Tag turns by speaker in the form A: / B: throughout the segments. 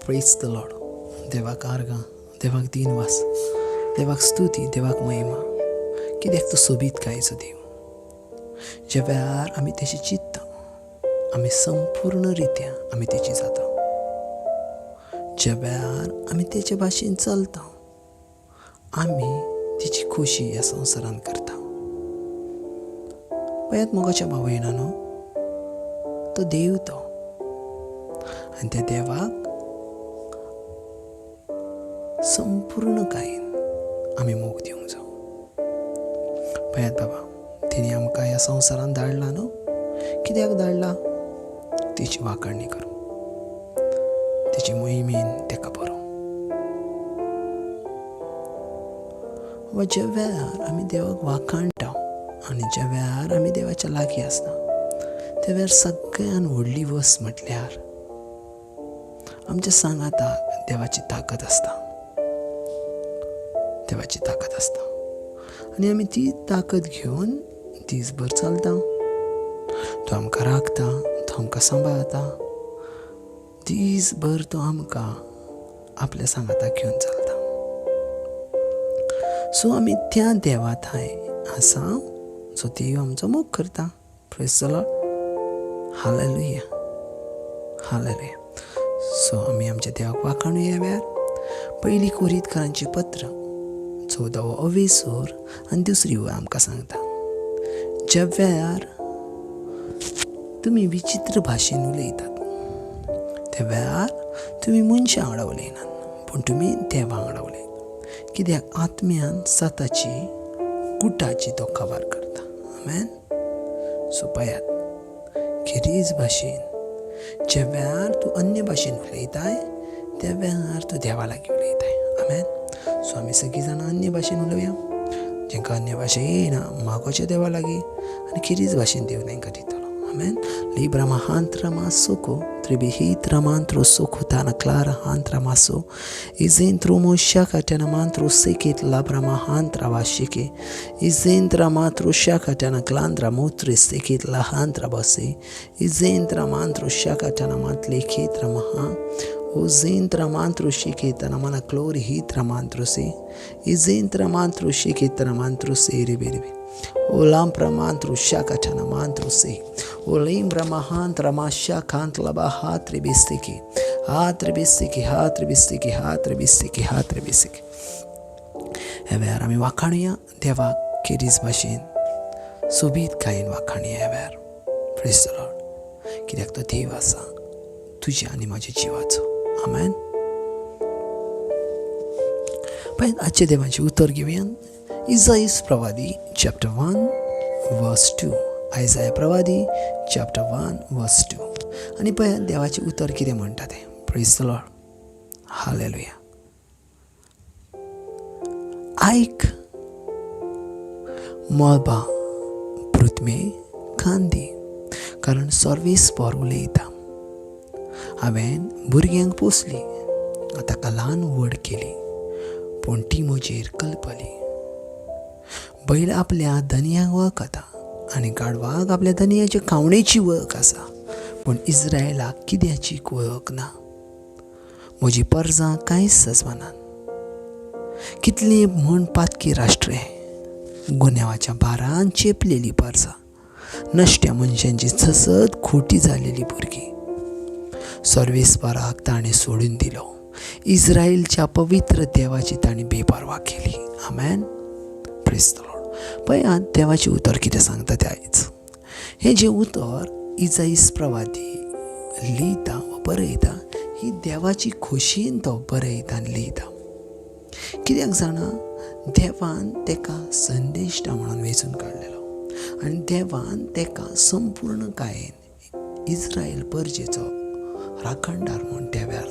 A: Praise the Lord. देवाक आर्गां, देवाक दिनवास, देवाक स्तुती, देवाक महिमा. कित्याक तो सोबीत कायचो देव. ज्या वेळार आमी तेची चित्ता, आमी संपूर्ण रित्या आमी तेची जाता. ज्या वेळार आमी तेचे भाशेन चलता, आमी तिची खोशी ह्या संवसारांत करता. पळयात मोगाच्या भाव भयणांनो, तो देव तो, आनी त्या देवाक संपूर्ण कायेन आमी मोग दिवंक जाय. पळयात बाबा, तिणे आमकां ह्या संवसारांत धाडला न्हू. कित्याक धाडला? तिची वाखाणणी करूं, तिची मोहिमेन तेका बरो. ज्या वेळार आमी देवाक वाखाणटा आनी ज्या वेळार आमी देवाच्या लागीं आसता, त्या वेळार सगळ्यान व्हडली वस्त म्हटल्यार आमच्या सांगाताक देवाची ताकद आसता. देवाची ताकद आसता आनी आमी ती ताकद घेवन दीसभर चलता. तो आमकां राखता, तो आमकां सांबाळता. दीसभर तो आमकां आपल्या सांगाताक घेवन चलता. सो आमी त्या देवा थंय आसा जो देव आमचो मोग करता. Praise the Lord. Hallelujah, hallelujah. So आमी आमच्या देवाक वाखाणू ह्या वेळार. पयली कोरिंथकारांची पत्र 14 अवेसूर आनी 2 वळ आमकां सांगता, ज्या वेळार तुमी विचित्र भाशेन उलयतात, त्या वेळार तुमी मनशा वांगडा उलयनात, पूण तुमी देवा वांगडा उलयतात. कित्याक आत्म्यान साताची गुटाची तो काबार करता. आमेन. सो पळयात, खरीच भाशेन ज्या वेळार तूं अन्य भाशेन उलयताय, त्या वेळार तूं देवा लागीं उलयताय. आमेन. सो आमी सगळीं जाणां अन्य भाशेन उलोवया. जेंकां अन्य भाशा येयना, मागोच्या देवा लागीं, आनी खरीच भाशेन देव तांकां दितलो. Amen. Libra mahantra masoko, tribihitra mantro soko tana clara hantra maso, izentro moshaka tana mantro sekit labra mahantra vashike, izentra mantro shaka tana glandra motre sekit lahantra base, izentra mantro shaka tana mantle ketra maha, ozentra mantro shiketana mana glory hitra mantro se, izentra mantro shiketana mantro se ribiribi. Olam pramantru shakatana mantru se. Olim brahmahantra mashakantla bahatribistiki. Hatribistiki, hatribistiki, hatribistiki, hatribistiki. Ever आमी वाखाणुया देवाक caries भाशेन सोबीत कायेन वाखाणुया ever. Praise the Lord. कित्याक तो देव आसा तुज्या आनी म्हाज्या जिवाचो. आमेन. पण आजच्या देवाचें उतर घेवया. Isaiah प्रवादी chapter 1 verse 2. Isaiah प्रवादी chapter 1 verse 2. आणि पळय देवाचे उतर कितें म्हणटा तें. Praise the Lord. हालेलुया. आयक मळबा पृथ्वे कांदी, कारण सर्वेस्पर उलयता. हांवें भुरग्यांक पोसली, ताका ल्हान व्हड केली, पूण ती म्हजेर कल्पली. बैल आपल्या धनयाक वळखता आनी गाडवाक आपल्या धनयाचे खावणेची वळख आसा, पूण इस्रायलाक कित्याचीच वळख ना. म्हजी परजां कांयच सजवनात. कितली म्हण पातकी राष्ट्रे, गुन्यांवाच्या भारान चेपलेली परजां, नश्ट्या मनशांची ससत खोटी जालेली भुरगीं. सर्वेस्पराक ताणें सोडून दिलो. इस्रायलच्या पवित्र देवाची ताणें बेपारवा केली. आमेन. Praise the Lord. पळय देवाचें उतर कितें सांगता तें आयज. हें जें उतर इसाईस प्रवादी लिहिता वा बरयता, ही देवाची खोशयेन तो बरयता आनी लिहिता. कित्याक जाणा, देवान तेका संदेश्टा म्हणून वेंचून काडलेलो आनी देवान तेका संपूर्ण कायेन इस्रायल परजेचो राखणदार म्हूण त्या वेळार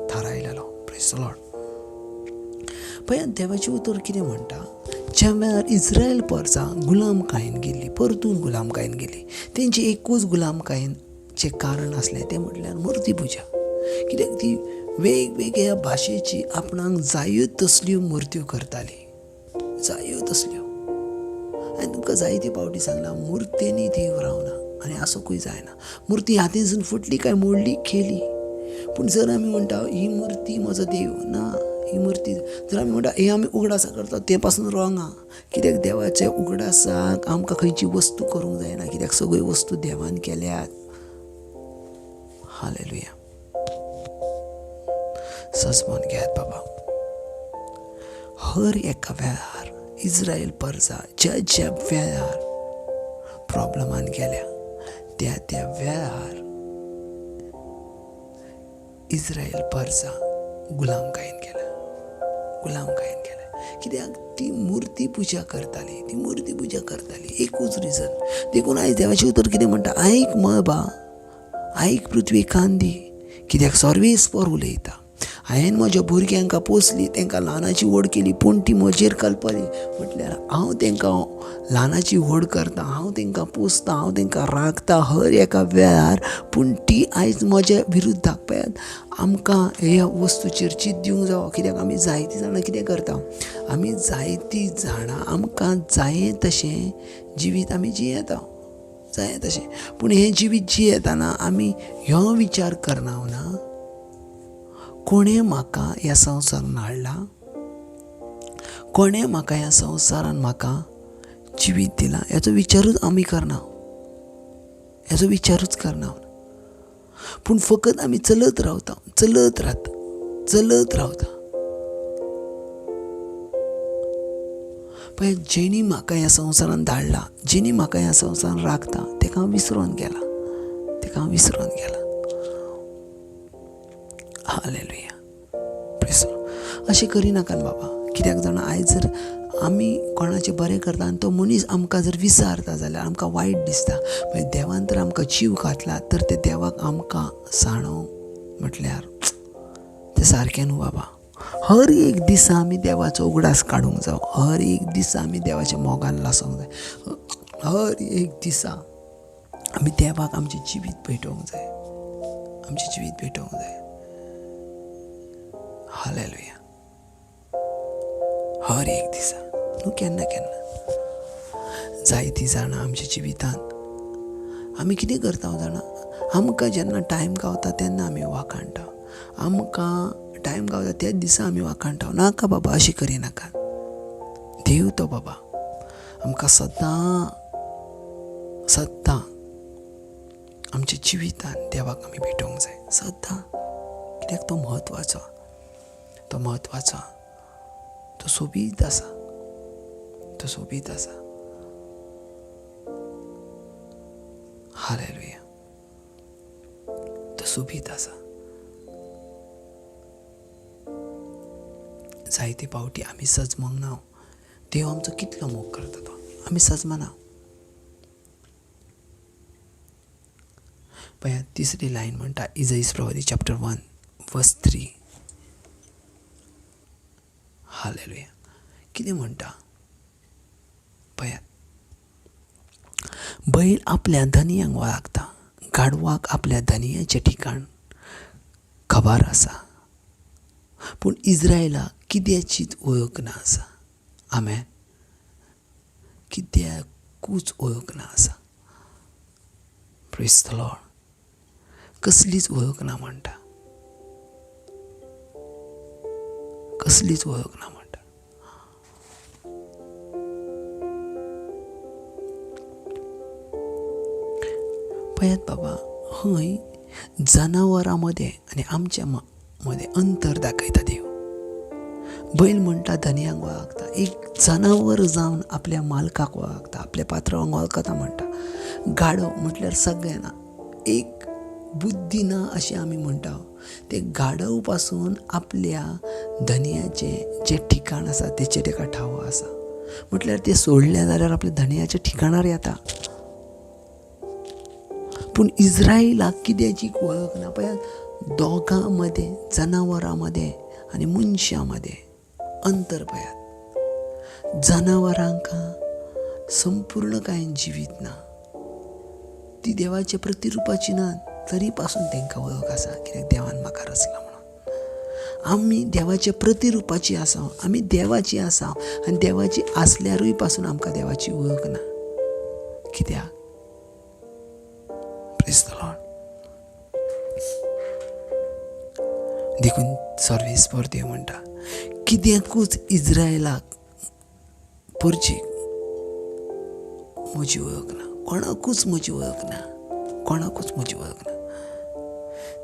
A: थारायलेलो. Praise the Lord. पळय देवाचें उतर कितें म्हणटा. ज्या वेळार इस्रायल परजां गुलामकायेन गेल्ली, परतून गुलामकायेन गेली, तेंची एकूच गुलामकायेनचें कारण आसलें तें म्हटल्यार मुर्ती पुजा. कित्याक ती वेगवेगळ्या भाशेची आपणाक जायो तसल्यो मुर्त्यो करताली, जायो तसल्यो. हांवें तुमकां जायते फावटी सांगलां, मुर्तेनी देव रावना आनी आसूंकूय जायना. मुर्ती हातींसून फुटली काय मोडली, केली, पूण जर आमी म्हणटा ही मुर्ती म्हजो देव ना, ही मुर्ती जर आमी म्हणटा हे आमी उगडासा करता ते पासून रॉंग आहा. कित्याक देवाच्या उगडासाक आमकां खंयची वस्तू करूंक जायना, कित्याक सगळ्यो वस्तू देवान केल्यात. हालेलुया. सजमोन घेयात बाबा. हर एका वेळार इस्रायल परजा ज्या वेळार प्रॉब्लमान गेल्या त्या वेळार इस्रायल परजा गुलामकायेन गेला. कित्याक ती मुर्ती पुजा करताली. एकूच रिजन. देखून आयज देवाचें उतर कितें म्हणटा, आयक मळबा, आयक पृथ्वी कांदी, कित्याक सर्वेस्पर उलयता. हांवें म्हज्या भुरग्यांक पोसली, तांकां ल्हानाची व्हड केली, पूण ती म्हजेर कल्पली. म्हटल्यार हांव तांकां ल्हानाची व्हड करता, हांव तांकां पोसता, हांव तांकां राखता हर एका वेळार. पूण ती आयज म्हज्या विरुद्धाक पळयात. आमकां ह्या वस्तूचेर चिंत दिवंक जावो, कित्याक आमी जायतीं जाणां कितें करता, आमी जायतीं जाणां आमकां जाये तशें जिवीत आमी जियेता, जाय तशें. पूण हें जिवीत जियेतना आमी ह्यो विचार करना कोणें म्हाका ह्या संवसारान हाडला, कोणें म्हाका ह्या संवसारान म्हाका जिवीत दिलां, हेचो विचारूच आमी करना. पूण फकत आमी चलत रावता. पळय, जेणी म्हाका ह्या संवसारान धाडला, जेणी म्हाका ह्या संवसारान राखता, ताका हांव विसरून गेला. हालेलुया. Praise the Lord. अशें करिनाकात बाबा. कित्याक जाणा, आयज जर आमी कोणाचें बरें करता आनी तो मनीस आमकां जर विसारता जाल्यार आमकां वायट दिसता. मागीर देवान तर आमकां जीव घातला, तर ते देवाक आमकां सांडोवंक म्हटल्यार तें सारकें न्हू बाबा. हर एक दिसा आमी देवाचो उगडास काडूंक जाय. हर एक दिसा आमी देवाच्या मोगान लासूंक जाय. हर एक दिसा आमी देवाक आमचें जिवीत भेटोवंक जाय. हालेलुया. हर एक दिसा न्हू, केन्ना जायतीं जाणां आमच्या जिवितांत आमी कितें करता जाणा, आमकां जेन्ना टायम गावता तेन्ना आमी वाखाणटा. आमकां टायम गावता त्याच दिसा आमी वाखाणटा. नाका बाबा, अशें करिनाका. देव तो बाबा आमकां सदां आमच्या जिवितांत देवाक आमी भेटोवंक जाय सदां. कित्याक तो म्हत्वाचो, तो सोबीत आसा. हालेलुया. तो सोबीत आसा. जायते फावटी आमी सजमोंक ना. देव आमचो कितलो मोग करता तो, आमी सजमना. पळयात, तिसरी लायन म्हणटा इजाईस प्रवादी चॅप्टर 1 वर्स 3. हालेलुया. कितें म्हणटा पळयात, बैल आपल्या धनयांक वळखता, गाडवाक आपल्या धनयाचें ठिकाण खबर आसा, पूण इस्रायलाक कित्याचीच वळख ना आसा. आमेन. कित्याकूच वळख ना आसा. Praise the Lord. कसलीच वळख ना म्हणटा. पळयात बाबा, हय जनावरां मदें आनी आमच्या मदें अंतर दाखयता देव. बैल म्हणटा धनयांक वळखता. एक जनावर जावन आपल्या मालकाक वळखता, आपल्या पात्रांवाक वळखता म्हणटा. गाडव म्हटल्यार सगळ्यांना एक बुद्धी ना अशें आमी म्हणटा. ते गाडव पासून आपल्या धनयाचें जें ठिकाण आसा तेचेर ताका ठाव आसा. म्हटल्यार ते सोडले जाल्यार आपल्या धनयाच्या ठिकाणार येता. पूण इस्रायलाक कित्याची वळख ना. पळयात, दोगां मदें, जनावरां मदें आनी मनशां मदें अंतर पळयात. जनावरांक संपूर्णकायेन जिवीत ना, ती देवाच्या प्रतिरुपाची ना, तरी पासून तांकां वळख आसा. कित्याक देवान म्हाका रचला म्हणून. आमी देवाच्या प्रतिरुपाची आसा, आमी देवाची आसा, आनी देवाची आसल्यारूय पासून आमकां देवाची वळख ना. कित्याक? Praise the Lord. देखून सर्वेस्पर देव म्हणटा कित्याकूच इज्रायलाक परची म्हजी वळख ना, कोणाकूच म्हजी वळख ना, कोणाकूच म्हजी वळख ना.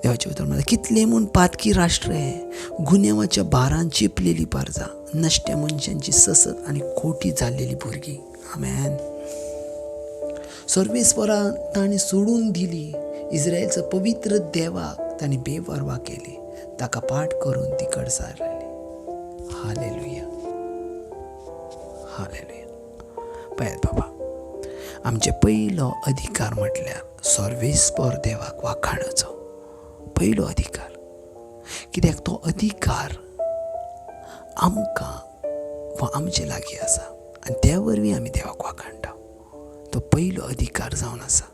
A: देवाचे उतर म्हणटा कितले म्हूण पातकी राष्ट्र हे, गुन्यांवाच्या भारान चिपलेली पारजा, नश्ट्या मनशांची ससत आनी खोटी जाल्लेली भुरगीं. आमेन. सर्वेस्परा तांणी सोडून दिली, इस्रायलचो पवित्र देवाक तांणी बेपरवा केली, ताका पाठ करून ती कडसार राहिली. Hallelujah, hallelujah. पळयात बाबा, आमचे पयलो अधिकार म्हटल्यार सर्वेस्पर देवाक वाखाणचो पयलो अधिकार. कित्याक तो अधिकार आमकां वा आमचे लागीं आसा आनी त्या वरवीं आमी देवाक वाखाणटा. तो पयलो अधिकार जावन आसा,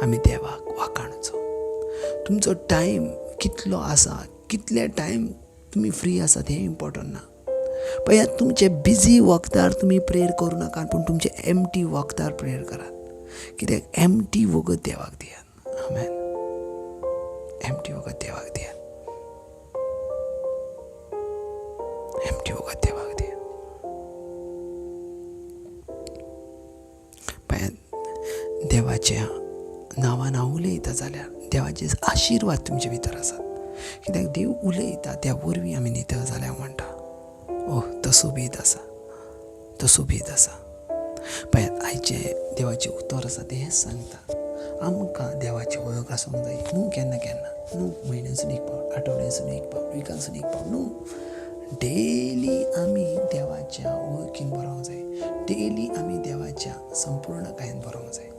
A: आमी देवाक वाखाणचो. तुमचो टायम कितलो आसा, कितले टायम तुमी फ्री आसात हें इम्पॉर्टंट ना. पळयात, तुमचे बिजी वखदार तुमी प्रेयर करूं नाकात, पूण तुमचे एम्प्टी वखदार प्रेयर करात. कित्याक एम्प्टी वगत देवाक दियात. आमेन. एम्प्टी वगत देवाक दियात. एम्प्टी वगत देवाक दियात. पळयात, देवाच्या नांवान हांव उलयता जाल्यार देवाचे आशिर्वाद तुमचे भितर आसात. कित्याक देव उलयता त्या वरवीं आमी न्हिदता जाल्यार म्हणटा ओह तो सोबीत आसा, तो सोबीत आसा. पळयात, आयचे देवाचें उतर आसा तें हेंच सांगता, आमकां देवाची वळख आसूंक जाय. न्हू केन्ना केन्ना, न्हू म्हयन्यासून एक पावट, आठवड्यासून एक पावट, विकासून एक पावट, न्हू. डेली आमी देवाच्या वळखीन बरोवंक जाय. डेली आमी देवाच्या संपूर्णकायेन बरोवंक जाय.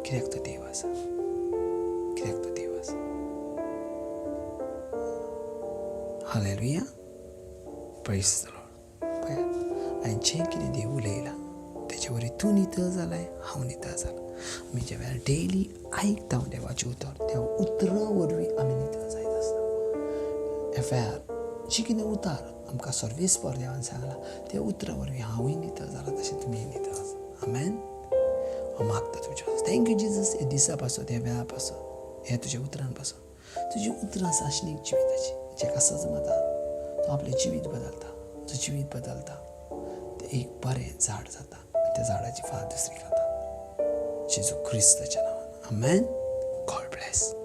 A: कित्याक तो देव आसा, कित्याक तो देव आसा. हालेलुया. Praise the Lord. पळयात, हांवें जें कितें देव उलयलां तेचे वरवीं तूं नितळ जालाय, हांव नितळ जाला. आमी ज्या वेळार डेली आयकता देवाचें उतर, त्या उतरा वरवीं आमी नितळ जायत आसता. ह्या वेळार जी कितें उतार आमकां सर्वेस्पर देवान सांगला, त्या उतरा वरवीं हांवूय नितळ जाला तशें तुमीय नितळ आसा. आमेन. हांव मागता तुज्या. थँक्यू जिजस, ह्या दिसा पासून, ह्या वेळा पासून, ह्या तुज्या उतरां पासून. तुजी उतरां साशणीक जिविताची, जेका सजमता तो आपलें जिवीत बदलता, तुजें जिवीत बदलता. तें एक बरें झाड जाता, त्या झाडाची फाळ दुसरी खाता. जेजू क्रिस्ताच्या नांवान. आमेन. God bless.